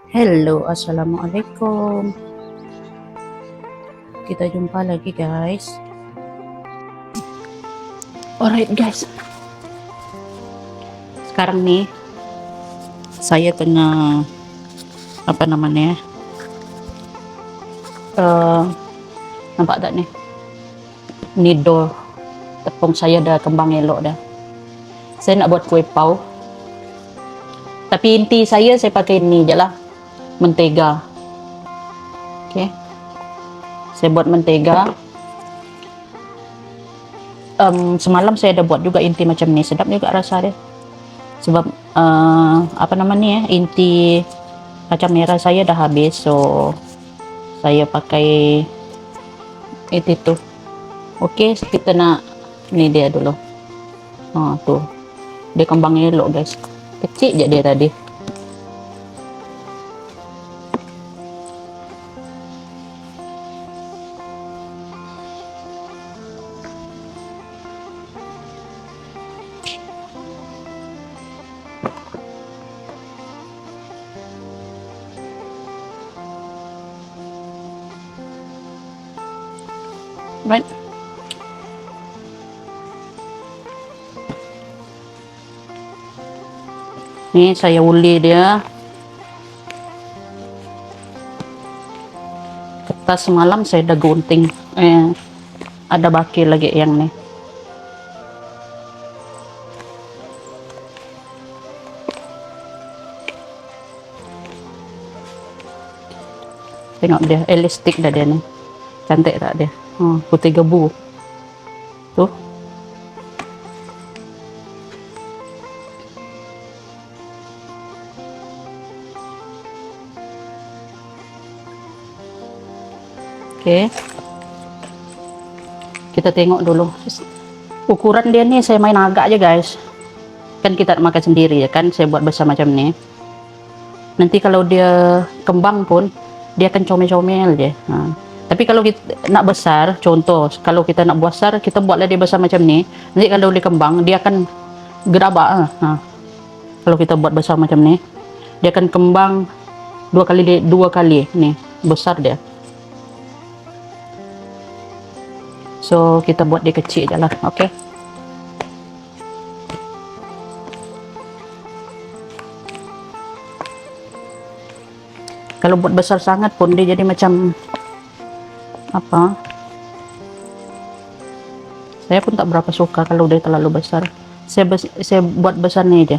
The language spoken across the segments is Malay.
Hello, assalamualaikum. Kita jumpa lagi guys. Alright guys. Sekarang nih saya tengah apa namanya? Nampak tak nih? Nido tepung saya dah kembang elok dah. Saya nak buat kue pau. Tapi inti saya pakai ini je lah. Mentega. Okay. Saya buat mentega. Semalam saya dah buat juga inti macam ni, sedap juga rasa dia. Sebab apa namanya inti kacang merah saya dah habis, so saya pakai itu tuh. Oke, kita nak ini dia dulu. Tuh dia kembang elok guys, kecil je dia tadi. Right. Ni saya uli dia. Kertas semalam saya dah gunting. Ada bakil lagi yang ni. Tengok dia, elastik dah dia ni. Cantik tak dia? Putih gebu. Tuh. Oke. Kita tengok dulu. Ukuran dia nih saya main agak aja guys. Kan kita makan sendiri ya kan, saya buat besar macam ni. Nanti kalau dia kembang pun dia akan comel-comel je. Tapi kalau kita nak besar, contoh kalau kita nak besar, kita buatlah dia besar macam ni. Nanti kalau dia kembang, dia akan gerabak. Kalau kita buat besar macam ni, dia akan kembang dua kali nih, besar dia. So kita buat dia kecil je lah, oke. Kalau buat besar sangat pun dia jadi macam apa, saya pun tak berapa suka kalau dia terlalu besar. Saya buat besar nih aja.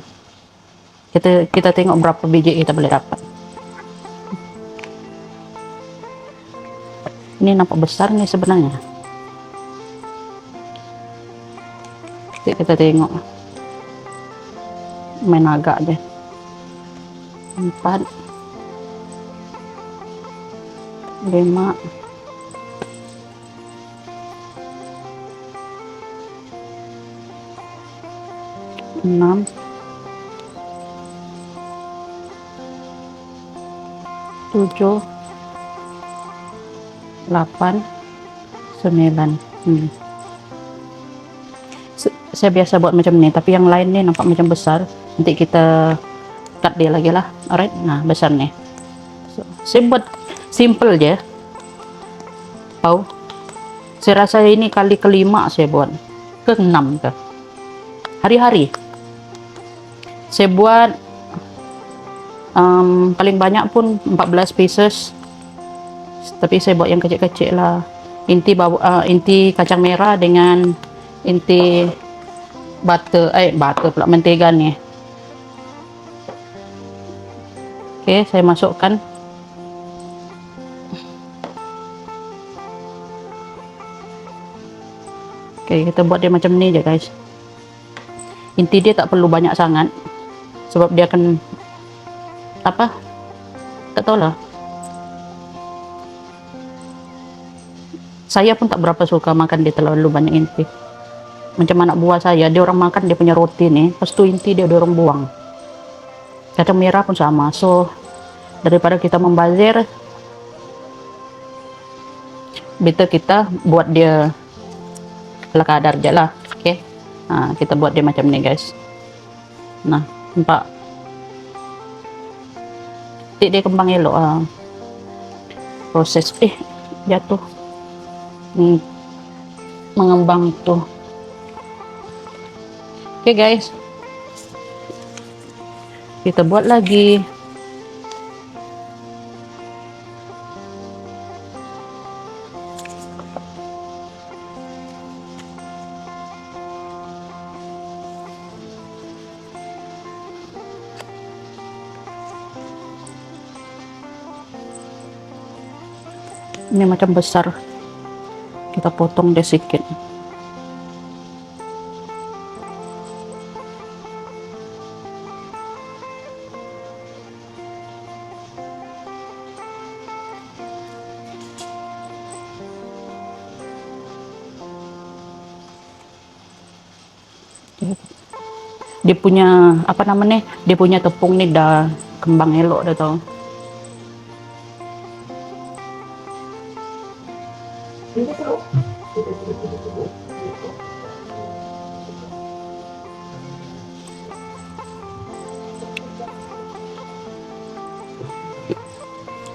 Kita tengok berapa biji kita boleh dapat. Ini nampak besar nih sebenarnya. Kita tengok, main agak aja. 4 5 6 7 8 9. Saya biasa buat macam ni, tapi yang lain nih nampak macam besar. Nanti kita cut dia lagi lah. Alright, nah besar nih. Saya buat simple je. Pau. Saya rasa ini kali kelima saya buat, ke-6 ke. Hari-hari. Saya buat paling banyak pun 14 pieces. Tapi saya buat yang kecil-kecil lah. Inti kacang merah dengan inti butter pula, mentega nih. Oke, saya masukkan. Oke, kita buat dia macam ni aja guys. Inti dia tak perlu banyak sangat, sebab dia akan apa, tak tahu lah. Saya pun tak berapa suka makan dia terlalu banyak inti. Macam anak buah saya, dia orang makan dia punya roti nih, pas tu inti dia orang buang. Kacang merah pun sama. So daripada kita membazir, better kita buat dia ala kadar je lah. Oke. Nah, kita buat dia macam ni guys. Nah, nampak Dia kembang elo proses jatuh. Mengembang tuh. Oke guys, kita buat lagi. Ini macam besar, kita potong deh sedikit. Dia punya apa namanya, dia punya tepung nih dah kembang elok dah tau.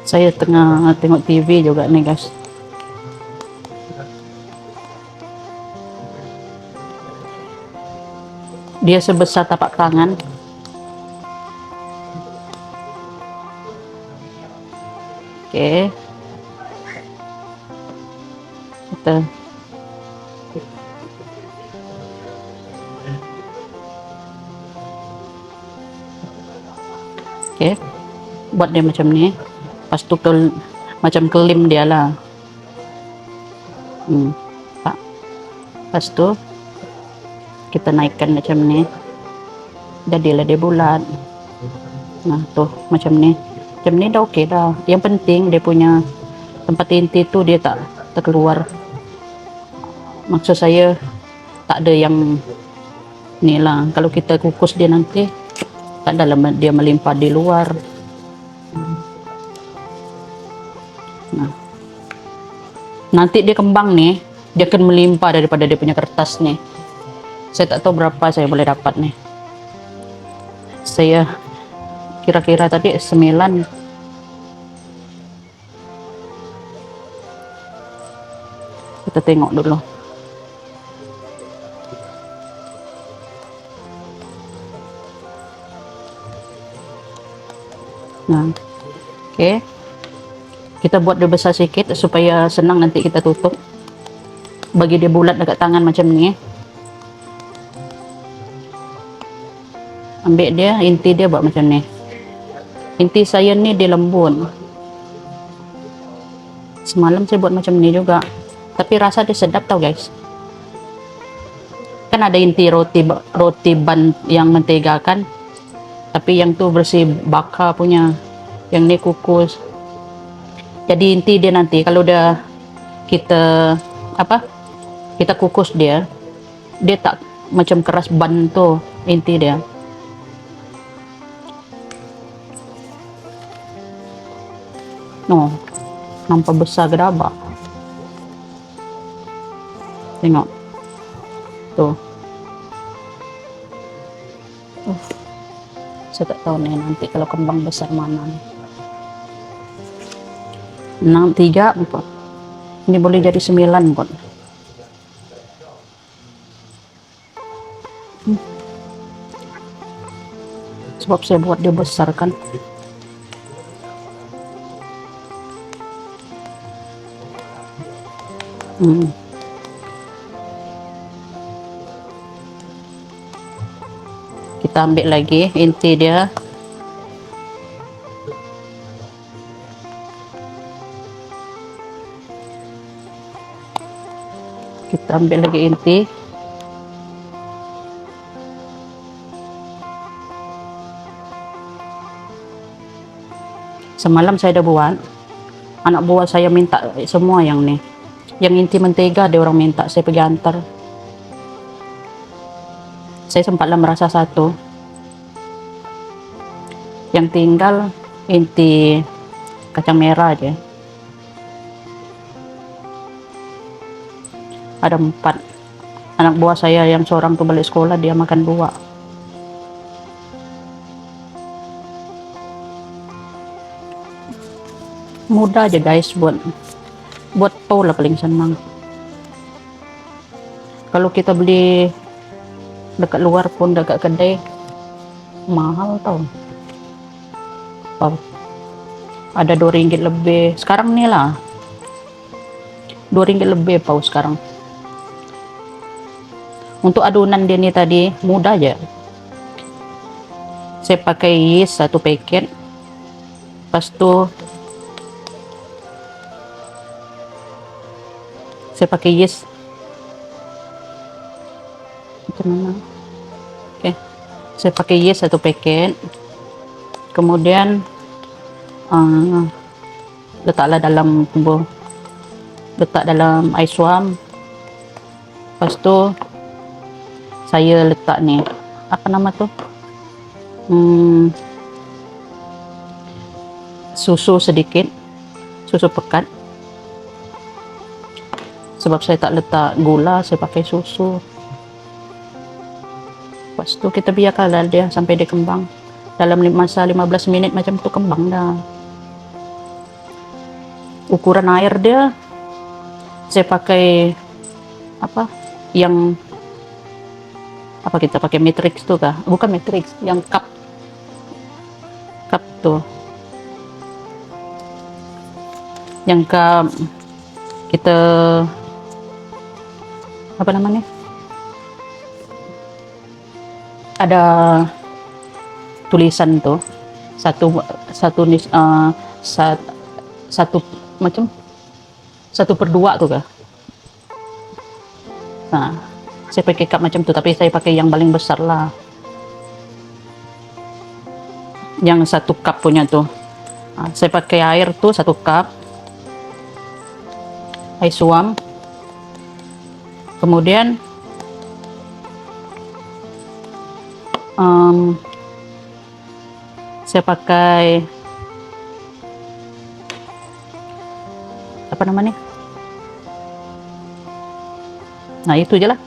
Saya tengah tengok TV juga nih guys. Dia sebesar tapak tangan. Oke. Kita buat dia macam ni. Pas tu macam kelim dia lah. Pas tu kita naikkan macam ni, jadilah dia bulat. Nah tuh macam ni dah oke dah. Yang penting dia punya tempat inti tu dia tak keluar. Maksud saya tak ada yang ni lah. Kalau kita kukus dia nanti tak dalam dia melimpah di luar. Nah, nanti dia kembang nih, dia akan melimpah daripada dia punya kertas nih. Saya tak tahu berapa saya boleh dapat nih. Saya kira-kira tadi 9. Kita tengok dulu. Nah, oke. Kita buat dia besar sedikit supaya senang nanti kita tutup. Bagi dia bulat dekat tangan macam ni. Ambil dia, inti dia buat macam ni. Inti saya ni dia lembut. Semalam saya buat macam ni juga. Tapi rasa dia sedap tau guys. Kan ada inti roti ban yang mentega kan. Tapi yang tu bersih bakar punya. Yang ni kukus. Jadi inti dia nanti kalau udah kita kukus dia tak macam keras ban tuh inti dia. No, nampak besar gerabak. Tengok tuh. Saya tak tahu nih nanti kalau kembang besar mana nih. 6, 3, 4. Ini boleh jadi 9 kok. Sebab saya buat dia besar kan. Kita ambil lagi inti dia. Kita ambil lagi inti. Semalam saya dah buat. Anak buah saya minta semua yang ni. Yang inti mentega ada orang minta, saya pergi antar. Saya sempatlah merasa satu. Yang tinggal inti kacang merah aja. Ada 4. Anak buah saya yang seorang tuh balik sekolah, dia makan 2. Mudah aja guys, buat pau lah paling senang. Kalau kita beli dekat luar pun, dekat kedai, mahal tau pau. Ada 2 ringgit lebih sekarang nih lah, 2 ringgit lebih pau sekarang. Untuk adonan dia nih tadi mudah aja. Saya pakai yeast 1 paket, pas tu saya pakai yeast macam mana? Oke, saya pakai yeast 1 paket, kemudian letaklah dalam tubuh, letak dalam air suam. Lepas tu saya letak nih, apa nama tuh, susu sedikit, susu pekat. Sebab saya tak letak gula, saya pakai susu. Lepas tu kita biarkanlah dia sampai dia kembang. Dalam masa 15 minit macam tu kembang dah. Ukuran air dia saya pakai apa, yang apa, kita pakai matrix tuh kah? Bukan matrix, yang cup tuh, yang cup kita apa namanya, ada tulisan tuh satu macam 1/2 tuh kah. Nah, saya pakai cup macam tuh, tapi saya pakai yang paling besar lah, yang 1 cup punya tuh. Nah, saya pakai air tuh 1 cup air suam, kemudian saya pakai apa namanya, nah itu aja lah,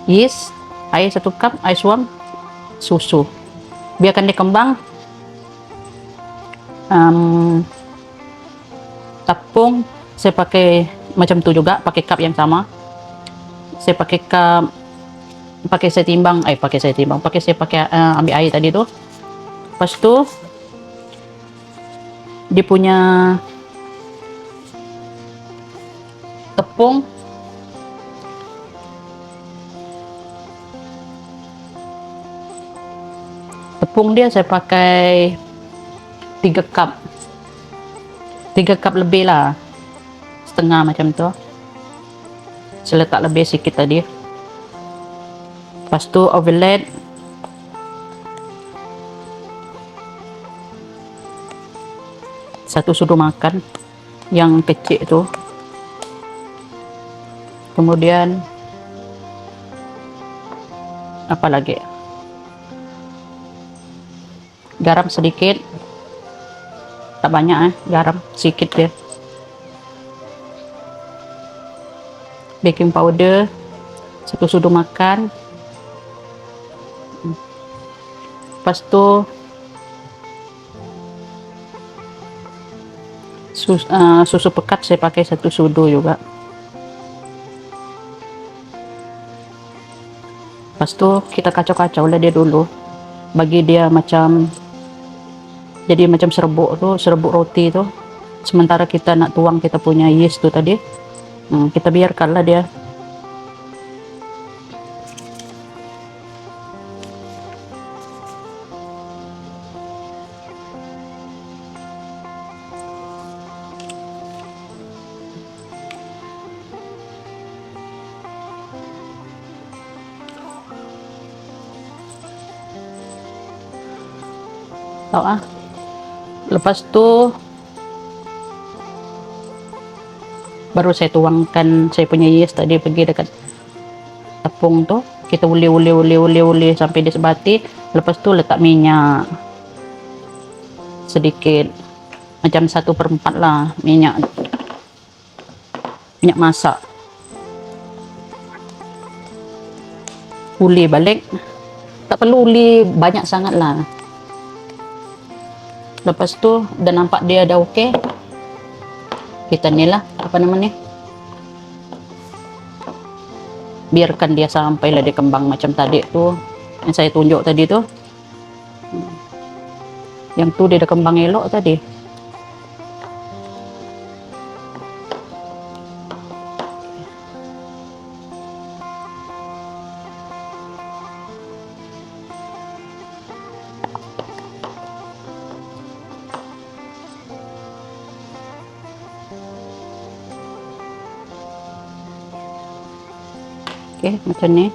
yeast, air 1 cup, air suam, susu, biarkan dia kembang. Tepung saya pakai macam tu juga, pakai cup yang sama. Saya pakai cup, saya ambil air tadi tuh. Lepas tu dia punya tepung dia saya pakai 3 cup lebih lah, setengah macam tu. Saya letak lebih sikit tadi. Lepas tu overload, satu sudu makan yang kecil tu. Kemudian apa lagi, garam sedikit, tak banyak garam sedikit dia. Baking powder 1 sudu makan. Lepas tu susu pekat saya pakai 1 sudu juga. Lepas tu kita kacau-kacau lah dia dulu, bagi dia macam jadi macam serbuk roti tu. Sementara kita nak tuang kita punya yeast tu tadi, kita biarkanlah dia. Lepas tu baru saya tuangkan saya punya yeast tadi pergi dekat tepung tu. Kita uli sampai dia sebati. Lepas tu letak minyak sedikit, macam 1/4 lah, minyak masak. Uli balik, tak perlu uli banyak sangat lah. Lepas tu dah nampak dia dah okey, kita nih lah, apa namanya, biarkan dia sampailah dia kembang macam tadi tuh yang saya tunjuk tadi tuh, yang tuh dia udah kembang elok tadi. Oke, macam ni.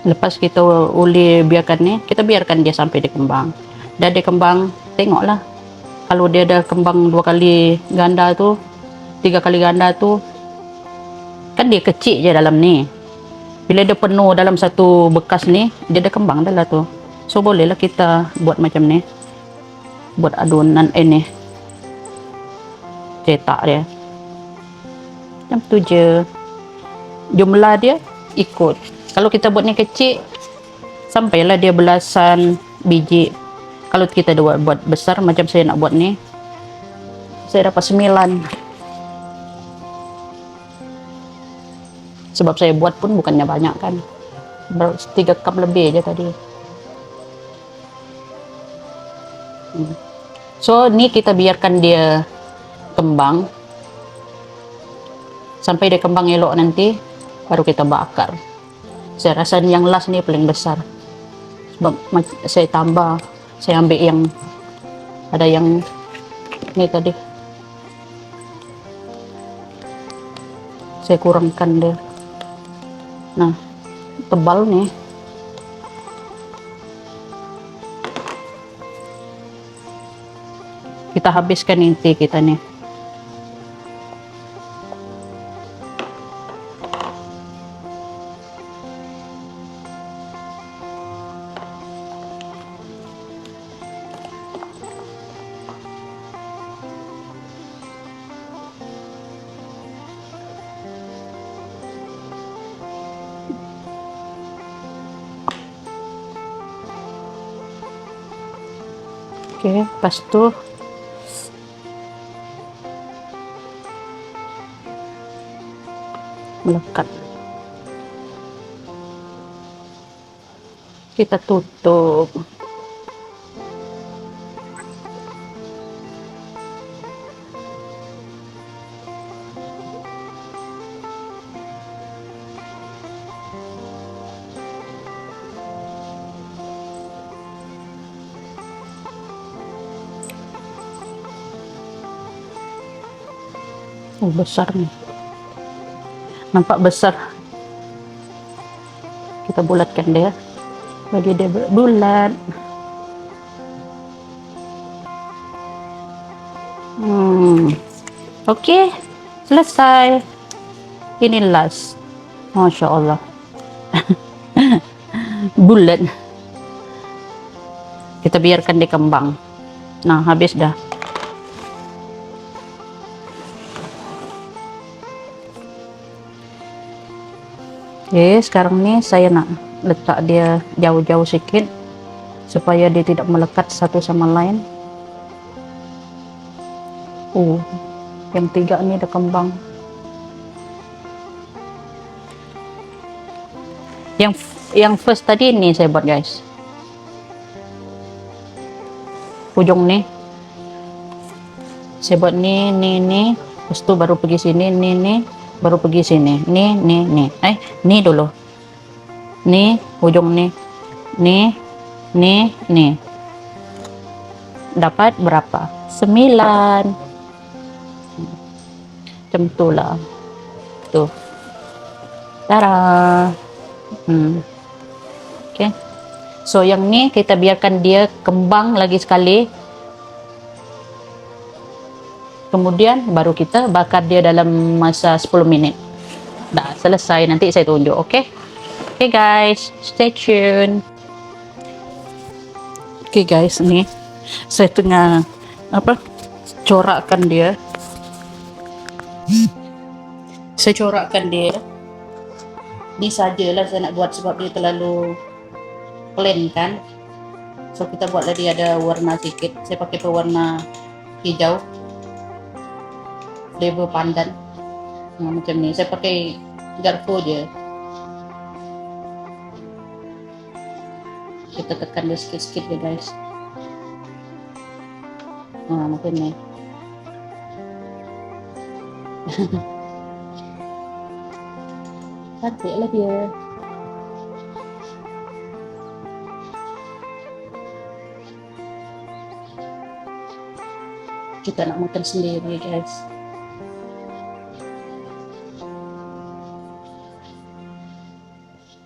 Lepas kita uli biarkan ni, kita biarkan dia sampai dia kembang. Dah dia kembang, tengoklah. Kalau dia dah kembang 2 kali ganda tu, 3 kali ganda tu, kan dia kecil je dalam ni. Bila dia penuh dalam satu bekas ni, dia dah kembang dah lah tu. So bolehlah kita buat macam ni. Buat adunan ini. Cetak dia. Macam tu je. Jumlah dia ikut. Kalau kita buat ni kecil, sampailah dia belasan biji. Kalau kita buat besar macam saya nak buat ni, saya dapat 9. Sebab saya buat pun bukannya banyak kan. 3 cup lebih aja tadi. So ni kita biarkan dia kembang sampai dia kembang elok, nanti baru kita bakar. Saya rasa yang last ni paling besar, sebab saya tambah, saya ambil yang ada yang ni tadi, saya kurangkan dia. Nah, tebal nih. Kita habiskan inti kita nih. Oke, pas tuh melekat. Kita tutup. Besar nih, nampak besar. Kita bulatkan dia, bagi dia bulat. Oke, selesai. Ini last, masya Allah. Bulat. Kita biarkan dia kembang. Nah, habis dah. Oke, sekarang nih saya nak letak dia jauh-jauh sedikit supaya dia tidak melekat satu sama lain. Yang 3 nih udah kembang. Yang first tadi ini saya buat, guys. Ujung nih. Saya buat nih. Terus tuh baru pergi sini, nih. Baru pergi sini, nih, nih dulu, nih ujung nih, nih, dapat berapa? 9. Macam itulah, tuh, tara. Oke. So yang ini kita biarkan dia kembang lagi sekali. Kemudian baru kita bakar dia dalam masa 10 menit. Dah selesai, nanti saya tunjuk, oke? Oke guys, stay tune. Oke guys, nih saya tengah corakkan dia. Saya corakkan dia. Ini sajalah saya nak buat sebab dia terlalu plain kan. So kita buatlah dia ada warna sedikit. Saya pakai pewarna hijau, flavor pandan. Nah, macam ni. Saya pakai garpu je. Kita tekan dia sikit-sikit ya guys. Nah, macam ni. Cantiklah dia. Kita nak makan sendiri guys.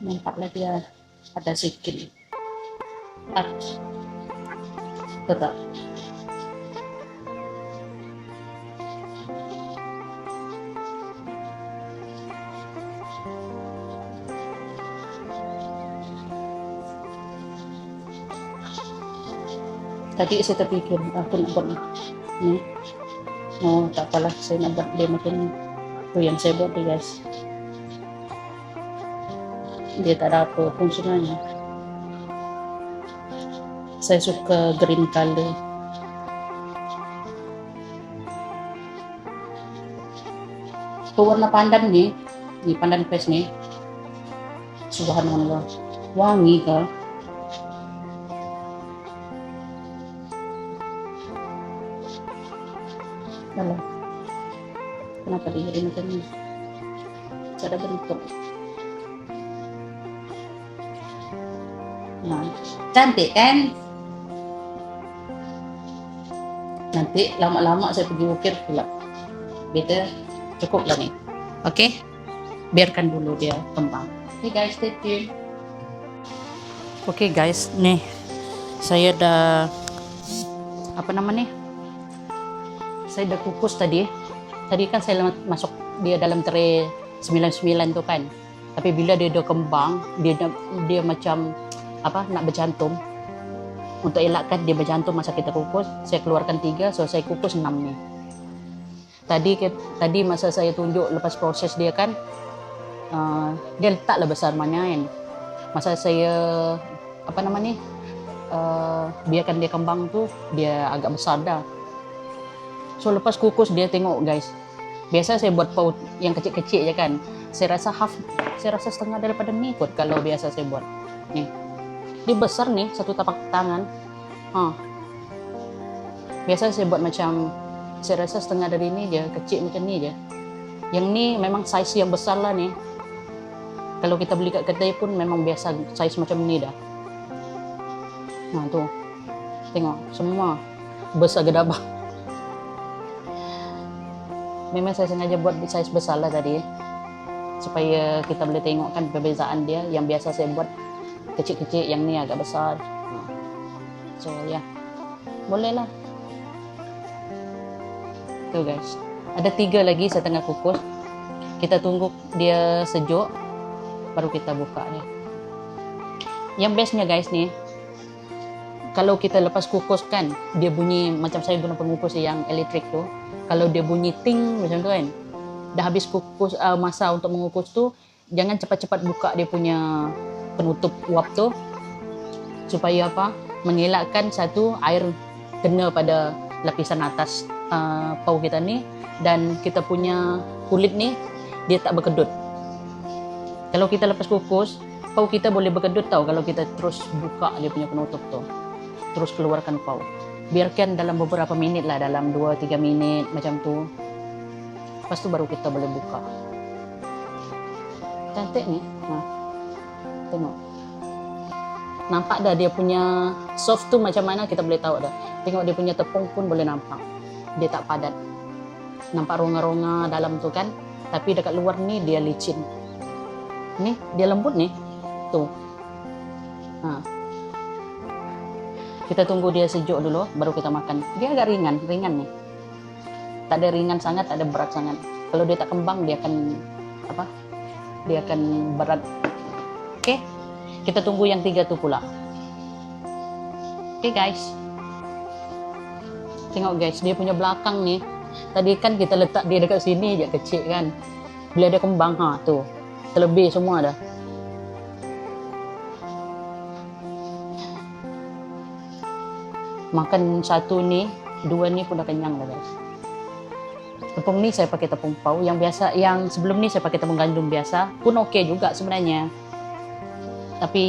Nampaklah dia ada sedikit. Tetap. Tadi saya terpikir aku nak buat ni. Oh, tak apalah, saya nak buat dia macam ni. Itu yang saya buat dia guys. Dia tak ada apa pun sebenarnya. Saya suka green color. Pewarna pandan ni pandan paste ni. Subhanallah. Wangi kah? Alah. Kenapa dia jadi macam ni? Cara bentuk. Nah, cantik kan? Nanti lama-lama saya pergi ukir pula. Better cukup lah nih. Oke? Biarkan dulu dia kembang. Oke guys, stay tune. Oke guys, nih saya udah apa namanya? Saya udah kukus tadi. Tadi kan saya masuk dia dalam tray 99 tuh kan. Tapi bila dia udah kembang, dia macam apa nak bercantum. Untuk elakkan dia bercantum masa kita kukus, saya keluarkan 3, so saya kukus 6 nih. Tadi masa saya tunjuk lepas proses dia kan, dia letaklah besar mana kan. Masa saya apa namanya? Biarkan dia kembang tuh, dia agak besar dah. So lepas kukus dia tengok guys. Biasa saya buat paut yang kecil-kecil je kan. Saya rasa setengah daripada ni kot kalau biasa saya buat. Nih. Dia besar nih, satu tapak tangan. Biasa saya buat macam, saya rasa setengah dari ini je, kecil macam ni je. Yang ni memang size yang besar lah nih. Kalau kita beli kat kedai pun memang biasa size macam ni dah. Nah tuh, tengok semua besar gedabah. Memang saya sengaja buat size besar lah tadi, supaya kita boleh tengok kan perbezaan dia. Yang biasa saya buat kecil-kecil, yang ni agak besar. So ya, boleh lah. Tuh guys, ada 3 lagi saya tengah kukus. Kita tunggu dia sejuk, baru kita buka nih. Yang bestnya guys nih, kalau kita lepas kukus kan, dia bunyi macam saya guna pengukus yang elektrik tuh. Kalau dia bunyi ting macam tu kan, dah habis kukus masa untuk mengukus tuh, jangan cepat-cepat buka dia punya penutup uap tuh, supaya apa? Mengelakkan satu air kena pada lapisan atas pau kita nih, dan kita punya kulit nih dia tak berkedut. Kalau kita lepas kukus, pau kita boleh berkedut tau kalau kita terus buka dia punya penutup tuh, terus keluarkan pau. Biarkan dalam beberapa menit lah, dalam 2-3 menit macam tu. Lepas tu baru kita boleh buka. Cantik nih. Tengok. Nampak dah dia punya soft tu macam mana, kita boleh tahu dah. Tengok dia punya tepung pun boleh nampak. Dia tak padat. Nampak ronga-ronga dalam tu kan. Tapi dekat luar ni dia licin. Nih, dia lembut nih. Tuh. Kita tunggu dia sejuk dulu, baru kita makan. Dia agak ringan nih. Tak ada ringan sangat, tak ada berat sangat. Kalau dia tak kembang, dia akan apa? Dia akan berat. Oke, kita tunggu yang 3 tuh pula. Oke guys, tengok guys, dia punya belakang nih. Tadi kan kita letak dia dekat sini aja kecil kan. Bila dia kembang, tuh terlebih semua dah. Makan satu ni, dua ni pun dah kenyang dah guys. Tepung ni saya pakai tepung pau. Yang biasa, yang sebelum ni saya pakai tepung gandum biasa. Pun okey juga sebenarnya. Tapi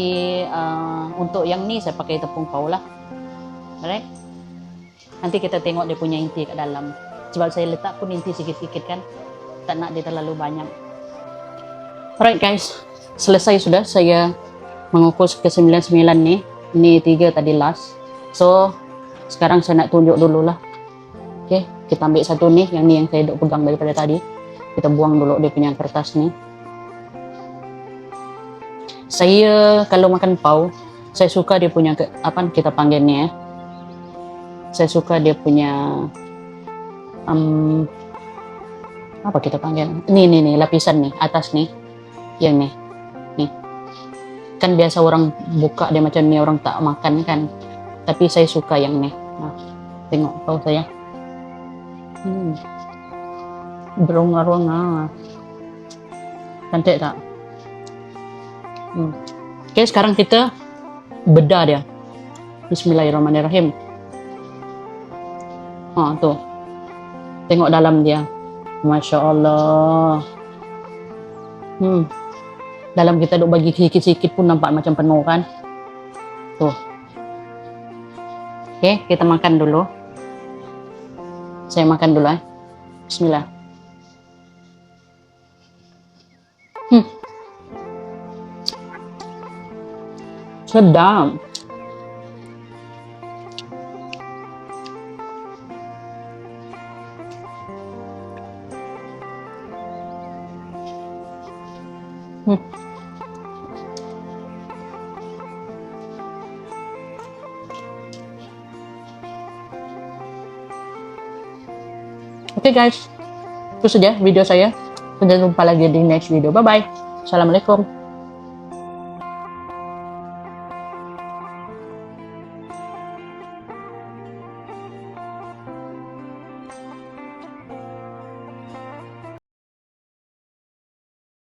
untuk yang ni saya pakai tepung pau lah. Alright. Nanti kita tengok dia punya inti kat dalam. Sebab saya letak pun inti sikit-sikit kan. Tak nak dia terlalu banyak. Alright guys. Selesai sudah saya mengukus ke 99 ni. Ini 3 tadi last. So, sekarang saya nak tunjuk dulu lah. Okay, kita ambil satu ni. Yang ni yang saya duk pegang daripada tadi. Kita buang dulu dia punya kertas ni. Saya kalau makan pau, saya suka dia punya, apa kita panggil ni Saya suka dia punya, apa kita panggil? Ni, lapisan ni, atas ni. Yang ni. Kan biasa orang buka dia macam ni, orang tak makan kan. Tapi saya suka yang ni. Nah, tengok pau saya. Berunga-runga. Cantik tak? Okay, sekarang kita bedah dia. Bismillahirrahmanirrahim. Tuh. Tengok dalam dia. Masya Allah. Dalam kita duk bagi sikit-sikit pun nampak macam penuh kan. Tuh. Okay, kita makan dulu. Saya makan dulu Bismillah. Sedap. Oke guys, itu saja video saya. Sampai jumpa lagi di next video. Bye bye. Assalamualaikum.